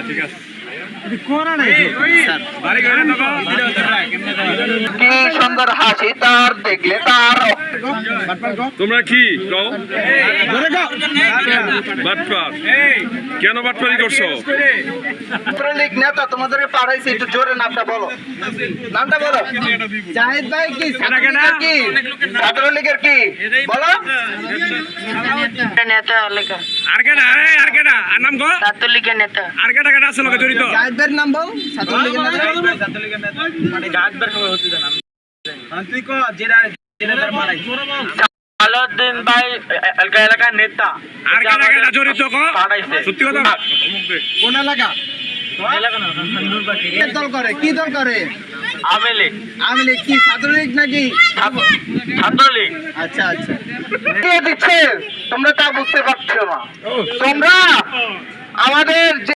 ঠিক আছে কি সুন্দর হাসি তার দেখলে তার। তোমরা কি কও বাটপার কেন বাটপারি করছো? ছাত্রলীগ নেতা তোমাদেরকে পাঠাইছে, একটু জোরে নামটা বলো, নামটা বলো। জাহিদ ভাই কি ছাত্রলীগের কি? ছাত্রলীগের কি বলো? নেতা লেখা আর কেডা আর কেডা আর নাম গো ছাত্রলীগের নেতা আর কেডা কেডা আছে লোকে জড়িত? জাহিদ ভাইয়ের নাম বল। ছাত্রলীগের নেতা মানে জাহিদ ভাই খবর হচ্ছে জানা তুই কো যেটা আলাউদ্দিন ভাই এলাকার নেতা। আর কেডা কেডা জড়িত গো? পাঠাইছে সত্যি কথা কোন এলাকা? এলাকা না নূরবাটি কি দল করে? কি দল করে? আওয়ামী আওয়ামী লীগ কি ছাত্রলীগ নাকি? ছাত্রলীগ। আচ্ছা আচ্ছা, কে দিচ্ছে তোমরা তা বুঝতে পারছো না। তোমরা আমাদের